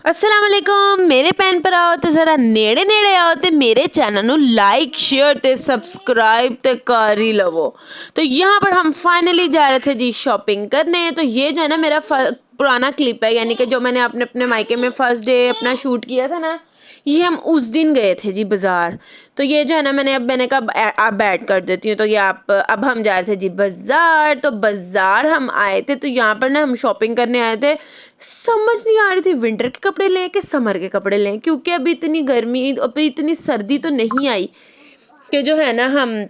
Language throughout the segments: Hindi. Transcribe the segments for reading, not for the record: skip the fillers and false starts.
अस्सलाम वालेकुम मेरे भैन भराओ ते ज़रा नेड़े नेड़े आओ ते मेरे चैनल ਨੂੰ लाइक शेयर ते सब्सक्राइब ते कर ही लवो। तो यहाँ पर हम फाइनली जा रहे थे जी शॉपिंग करने। तो ये जो है ना मेरा पुराना क्लिप है, यानी कि जो मैंने अपने अपने मायके में फ़र्स्ट डे अपना शूट किया था ना, ये हम उस दिन गए थे जी बाज़ार। तो ये जो है ना मैंने कहा आप ऐड कर देती हूँ। तो ये आप अब हम जा रहे थे जी बाज़ार। तो बाज़ार हम आए थे, तो यहाँ पर ना हम शॉपिंग करने आए थे। समझ नहीं आ रही थी विंटर के कपड़े लें कि समर के कपड़े लें, क्योंकि अभी इतनी गर्मी अभी इतनी सर्दी तो नहीं आई कि जो है ना हम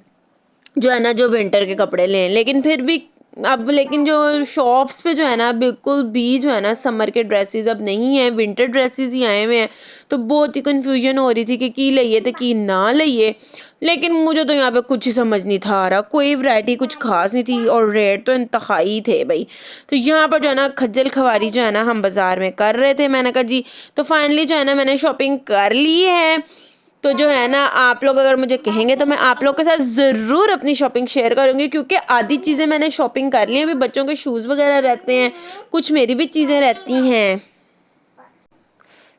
जो है ना जो विंटर के कपड़े लें। लेकिन फिर भी अब लेकिन जो शॉप्स पे जो है ना बिल्कुल भी जो है ना समर के ड्रेसेस अब नहीं है, विंटर ड्रेसेस ही आए हुए हैं। तो बहुत ही कन्फ्यूजन हो रही थी कि की लइए तो की ना लइए। लेकिन मुझे तो यहाँ पे कुछ ही समझ नहीं था आ रहा, कोई वैरायटी कुछ खास नहीं थी और रेट तो इंतहाई थे भाई। तो यहाँ पर जो है ना खज्जल खवारी जो है ना हम बाज़ार में कर रहे थे। मैंने कहा जी, तो फाइनली जो है ना मैंने शॉपिंग कर ली है। तो जो है ना आप लोग अगर मुझे कहेंगे तो मैं आप लोग के साथ ज़रूर अपनी शॉपिंग शेयर करूँगी, क्योंकि आधी चीज़ें मैंने शॉपिंग कर ली हैं। अभी बच्चों के शूज़ वगैरह रहते हैं, कुछ मेरी भी चीज़ें रहती हैं,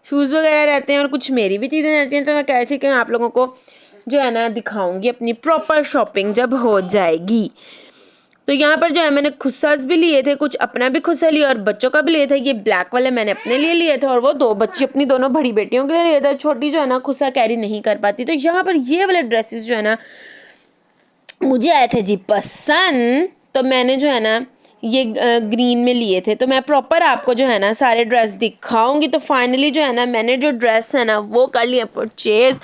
शूज़ वगैरह रहते हैं और कुछ मेरी भी चीज़ें रहती हैं। तो मैं कह रही थी कि मैं आप लोगों को जो है ना दिखाऊंगी अपनी प्रॉपर शॉपिंग जब हो जाएगी। तो यहाँ पर जो है मैंने खुस्सास भी लिए थे, कुछ अपना भी खुस्सा लिया और बच्चों का भी लिया था। ये ब्लैक वाले मैंने अपने लिए लिए थे और वो दो बच्ची अपनी दोनों बड़ी बेटियों के लिए लिए थे। छोटी जो है ना खुस्सा कैरी नहीं कर पाती। तो यहाँ पर ये वाले ड्रेसेस जो है ना मुझे आए थे जी पसंद। तो मैंने जो है ना ये ग्रीन में लिए थे। तो मैं प्रॉपर आपको जो है ना सारे ड्रेस दिखाऊंगी। तो फाइनली जो है ना मैंने जो ड्रेस है ना वो कर लिया परचेज़।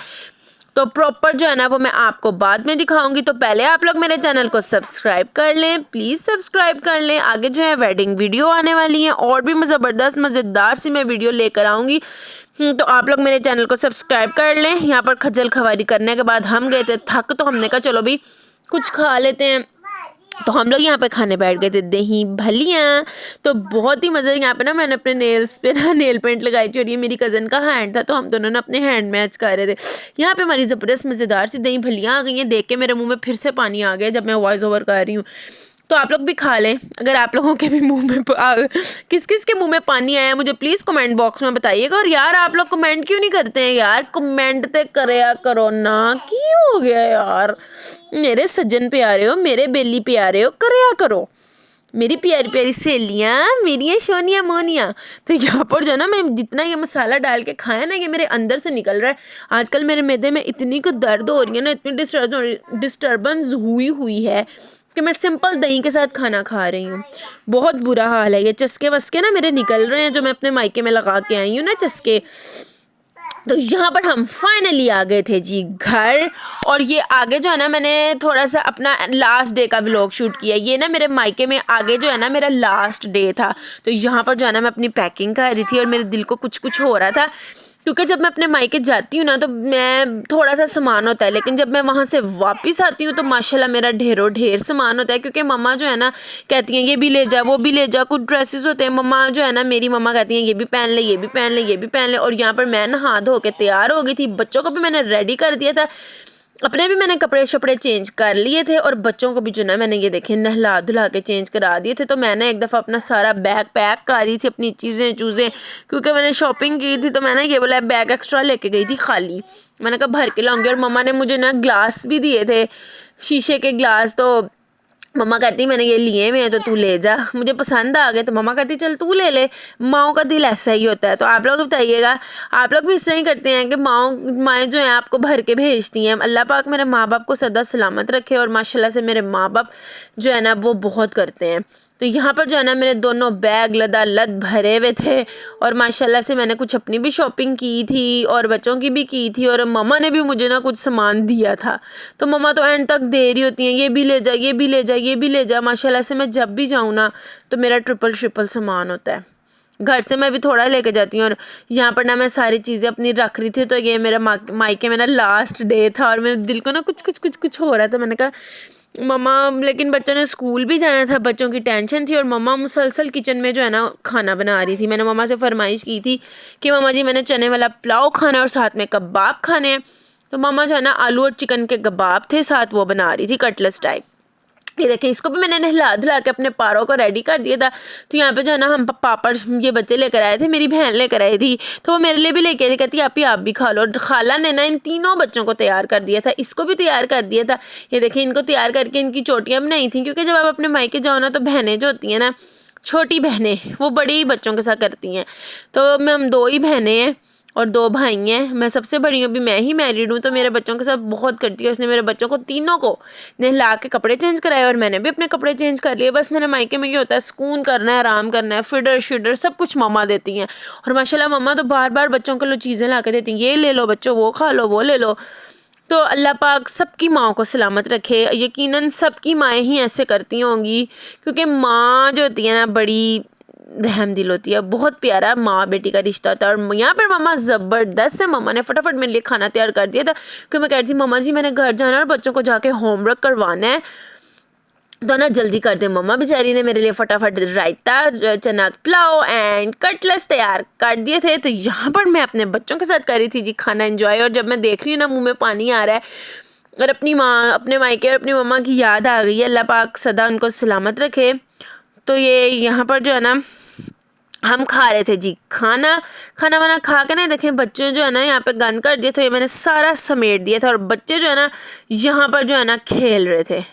तो प्रॉपर जो है ना वो मैं आपको बाद में दिखाऊंगी। तो पहले आप लोग मेरे चैनल को सब्सक्राइब कर लें, प्लीज़ सब्सक्राइब कर लें। आगे जो है वेडिंग वीडियो आने वाली है और भी मैं ज़बरदस्त मज़ेदार सी मैं वीडियो लेकर आऊँगी। तो आप लोग मेरे चैनल को सब्सक्राइब कर लें। यहाँ पर खज्जल खवारी करने के बाद हम गए थे थक, तो हमने कहा चलो भी कुछ खा लेते हैं। तो हम लोग यहाँ पे खाने बैठ गए थे दही भलियाँ। तो बहुत ही मज़ा। यहाँ पे ना मैंने अपने नेल्स पे ना नेल पेंट लगाई थी और ये मेरी कज़न का हैंड था, तो हम दोनों ने अपने हैंड मैच कर रहे थे। यहाँ पे हमारी ज़बरदस्त मज़ेदार सी दही भलियाँ आ गई हैं। देख के मेरे मुंह में फिर से पानी आ गया जब मैं वॉइस ओवर कर रही हूँ। तो आप लोग भी खा लें। अगर आप लोगों के भी मुंह में किस किस के मुंह में पानी आया मुझे प्लीज़ कमेंट बॉक्स में बताइएगा। और यार आप लोग कमेंट क्यों नहीं करते हैं यार, कमेंट तो करया करो ना। की हो गया यार, मेरे सज्जन प्यारे हो, मेरे बेली प्यारे हो, करया करो मेरी प्यारी प्यारी सहेलियाँ, मेरी सोनिया मोनिया। तो यहाँ पर जो है ना मैं जितना ये मसाला डाल के खाया ना ये मेरे अंदर से निकल रहा है। आजकल मेरे मैदे में इतनी को दर्द हो रही है ना, इतनी डिस्टर्बेंस हुई है कि मैं सिंपल दही के साथ खाना खा रही हूँ। बहुत बुरा हाल है। ये चस्के वस्के ना मेरे निकल रहे हैं जो मैं अपने मायके में लगा के आई हूँ ना चस्के। तो यहाँ पर हम फाइनली आ गए थे जी घर। और ये आगे जो है ना मैंने थोड़ा सा अपना लास्ट डे का व्लॉग शूट किया। ये ना मेरे मायके में आगे जो है ना मेरा लास्ट डे था। तो यहाँ पर जो है ना मैं अपनी पैकिंग कर रही थी और मेरे दिल को कुछ कुछ हो रहा था, क्योंकि जब मैं अपने मायके जाती हूँ ना तो मैं थोड़ा सा सामान होता है, लेकिन जब मैं वहाँ से वापस आती हूँ तो माशाल्लाह मेरा ढेरों ढेर सामान होता है। क्योंकि मम्मा जो है ना कहती हैं ये भी ले जा वो भी ले जा। कुछ ड्रेसेस होते हैं मम्मा जो है ना मेरी मम्मा कहती हैं ये भी पहन ले ये भी पहन ले ये भी पहन ले। और यहाँ पर मैं नहा धो के तैयार हो गई थी, बच्चों को भी मैंने रेडी कर दिया था, अपने भी मैंने कपड़े शपड़े चेंज कर लिए थे और बच्चों को भी जो ना मैंने ये देखे नहला धुला के चेंज करा दिए थे। तो मैंने एक दफ़ा अपना सारा बैग पैक कर रही थी, अपनी चीज़ें चूज़ें, क्योंकि मैंने शॉपिंग की थी। तो मैंने ये बोला बैग एक्स्ट्रा लेके गई थी खाली, मैंने कहा भर के लाऊंगी। और मम्मा ने मुझे ना ग्लास भी दिए थे, शीशे के ग्लास। तो मम्मा कहती मैंने ये लिए हुए हैं तो तू ले जा, मुझे पसंद आ गए। तो मम्मा कहती चल तू ले ले। माओ का दिल ऐसा ही होता है। तो आप लोग बताइएगा, आप लोग भी इस तरह ही करते हैं कि माएँ जो हैं आपको भर के भेजती हैं। अल्लाह पाक मेरे माँ बाप को सदा सलामत रखे और माशाल्लाह से मेरे माँ बाप जो है ना वो बहुत करते हैं। तो यहाँ पर जो है ना मेरे दोनों बैग लदालद भरे हुए थे और माशाल्लाह से मैंने कुछ अपनी भी शॉपिंग की थी और बच्चों की भी की थी और मम्मा ने भी मुझे ना कुछ सामान दिया था। तो मम्मा तो एंड तक दे रही होती हैं ये भी ले जा ये भी ले जा ये भी ले जा। माशाल्लाह से मैं जब भी जाऊँ ना तो मेरा ट्रिपल सामान होता है। घर से मैं भी थोड़ा लेके जाती हूँ और यहाँ पर ना मैं सारी चीज़ें अपनी रख रही थी। तो ये मेरा मायके में ना लास्ट डे था और मेरे दिल को ना कुछ हो रहा था। मैंने कहा मम्मा, लेकिन बच्चों ने स्कूल भी जाना था, बच्चों की टेंशन थी और मम्मा मुसलसल किचन में जो है ना खाना बना रही थी। मैंने मम्मा से फरमाइश की थी कि मम्मा जी मैंने चने वाला पुलाव खाना है और साथ में कबाब खाने हैं। तो मम्मा जो है ना आलू और चिकन के कबाब थे साथ वो बना रही थी कटलेस टाइप। ये देखिए इसको भी मैंने नहला धुला के अपने पारों को रेडी कर दिया था। तो यहाँ पे जो है ना हम पापड़ ये बच्चे लेकर आए थे, मेरी बहन लेकर आई थी, तो वो मेरे लिए भी लेके आई, कहती आप भी खा लो। खाला ने ना इन तीनों बच्चों को तैयार कर दिया था, इसको भी तैयार कर दिया था। ये देखिए इनको तैयार करके इनकी चोटियाँ बनाई थी, क्योंकि जब आप अपने मायके जाओ ना तो बहनें जो होती हैं ना, छोटी बहनें, वो बड़ी बच्चों के साथ करती हैं। तो हम 2 ही बहनें हैं और 2 भाई हैं, मैं सबसे बड़ी हूँ, भी मैं ही मैरिड हूँ, तो मेरे बच्चों के साथ बहुत करती है। उसने मेरे बच्चों को तीनों को नहला के कपड़े चेंज कराए और मैंने भी अपने कपड़े चेंज कर लिए। बस मेरे मायके में ये होता है, सुकून करना है, आराम करना है, फिडर शिडर सब कुछ मम्मा देती हैं। और माशाल्लाह मम्मा तो बार बार बच्चों के लिए चीज़ें ला के देती हैं, ये ले लो बच्चों, वो खा लो, वो ले लो। तो अल्लाह पाक सबकी माँ को सलामत रखे। यकीनन सबकी माएँ ही ऐसे करती होंगी, क्योंकि माँ जो होती है ना बड़ी रहम दिल होती है, बहुत प्यारा माँ बेटी का रिश्ता होता है। और यहाँ पर मम्मा ज़बरदस्त है, मम्मा ने फटाफट मेरे लिए खाना तैयार कर दिया था, क्योंकि मैं कह रही थी मम्मा जी मैंने घर जाना है और बच्चों को जाके होमवर्क करवाना है, तो ना जल्दी कर दे। मम्मा बेचारी ने मेरे लिए फटाफट रायता, चना पुलाव एंड कटलेट्स तैयार कर दिए थे। तो यहाँ पर मैं अपने बच्चों के साथ कर रही थी जी खाना एंजॉय, और जब मैं देख रही हूँ ना मुँह में पानी आ रहा है, और अपनी माँ, अपने मायके और अपनी मम्मा की याद आ गई है। अल्लाह पाक सदा उनको सलामत रखे। तो ये यहाँ पर जो है ना हम खा रहे थे जी खाना वाना खा के ना, देखें बच्चे जो है ना यहाँ पे गंद कर दिए, तो ये मैंने सारा समेट दिया था, और बच्चे जो है ना यहाँ पर जो है ना खेल रहे थे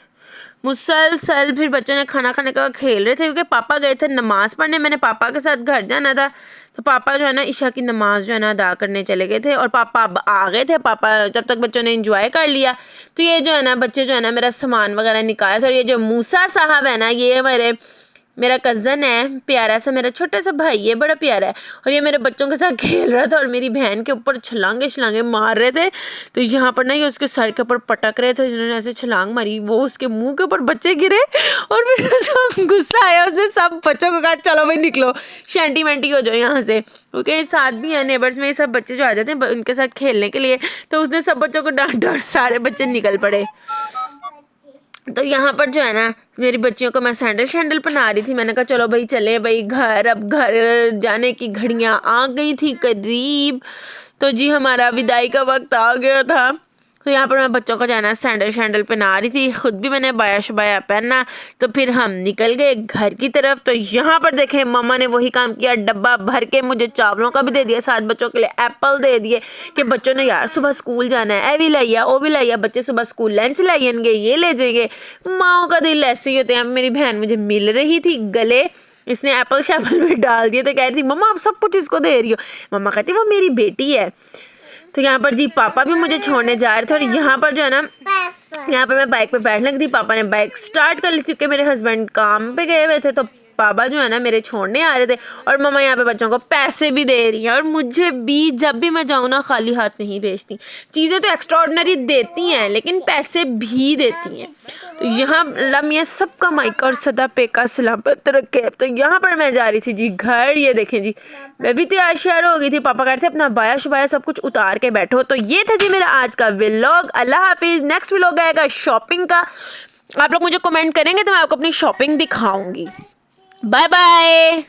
मुसलसल। फिर बच्चों ने खाना खाने के बाद खेल रहे थे, क्योंकि पापा गए थे नमाज़ पढ़ने, मैंने पापा के साथ घर जाना था। तो पापा जो है ना इशा की नमाज़ जो है ना अदा करने चले गए थे, और पापा अब आ गए थे। पापा जब तक बच्चों ने इंजॉय कर लिया, तो ये जो है ना बच्चे जो है ना मेरा सामान वगैरह निकाला था। और ये जो मूसा साहब है ना, ये मेरा कज़न है, प्यारा सा मेरा छोटा सा भाई है, बड़ा प्यारा है, और ये मेरे बच्चों के साथ खेल रहा था और मेरी बहन के ऊपर छलांगे मार रहे थे। तो यहाँ पर ना ये उसके सर के ऊपर पटक रहे थे, जिन्होंने ऐसे छलांग मारी, वो उसके मुंह के ऊपर बच्चे गिरे, और फिर उसको गुस्सा आया, उसने सब बच्चों को कहा चलो भाई निकलो, शैंटी वैंटी हो जाओ यहाँ से, क्योंकि साथ भी है नेबर्स में, ये सब बच्चे जो आ जाते हैं उनके साथ खेलने के लिए। तो उसने सब बच्चों को डांटा और सारे बच्चे निकल पड़े। तो यहाँ पर जो है ना मेरी बच्चियों को मैं सैंडल पहना रही थी, मैंने कहा चलो भाई चले भाई घर, अब घर जाने की घड़ियाँ आ गई थी करीब। तो जी हमारा विदाई का वक्त आ गया था। तो यहाँ पर मैं बच्चों को जाना सैंडल पहना रही थी, खुद भी मैंने बाया शबाया पहना। तो फिर हम निकल गए घर की तरफ। तो यहाँ पर देखें मम्मा ने वही काम किया, डब्बा भर के मुझे चावलों का भी दे दिया, साथ बच्चों के लिए एप्पल दे दिए कि बच्चों ने यार सुबह स्कूल जाना है, ए भी लाइया ओ भी लाइया, बच्चे सुबह स्कूल लंच लाइएंगे, ये ले जाएंगे। माओ का दिल ऐसे ही होते हैं। मेरी बहन मुझे मिल रही थी गले, इसने एप्पल शैपल में डाल दिए, तो कह रही थी मम्मा आप सब कुछ इसको दे रही हो। मम्मा कहती वो मेरी बेटी है। तो यहाँ पर जी पापा भी मुझे छोड़ने जा रहे थे, और यहाँ पर जो है ना यहाँ पर मैं बाइक पे बैठने लगी थी, पापा ने बाइक स्टार्ट कर ली थी, क्योंकि मेरे हस्बैंड काम पे गए हुए थे। तो पापा जो है ना मेरे छोड़ने आ रहे थे, और मम्मा यहाँ पे बच्चों को पैसे भी दे रही हैं। और मुझे भी जब भी मैं जाऊँ ना खाली हाथ नहीं भेजती, चीज़ें तो एक्स्ट्राऑर्डिनरी देती हैं लेकिन पैसे भी देती हैं। तो यहाँ लम्हे सबका माइक और सदा पे का सलामत रखे। तो यहाँ पर मैं जा रही थी जी घर। ये देखें जी मैं भी तैयार श्यार हो गई थी, पापा कहते थे अपना बाया शबाया सब कुछ उतार के बैठो। तो ये था जी मेरा आज का व्लॉग। अल्लाह हाफिज़। नेक्स्ट व्लॉग आएगा शॉपिंग का, आप लोग मुझे कमेंट करेंगे तो मैं आपको अपनी शॉपिंग दिखाऊंगी। Bye bye.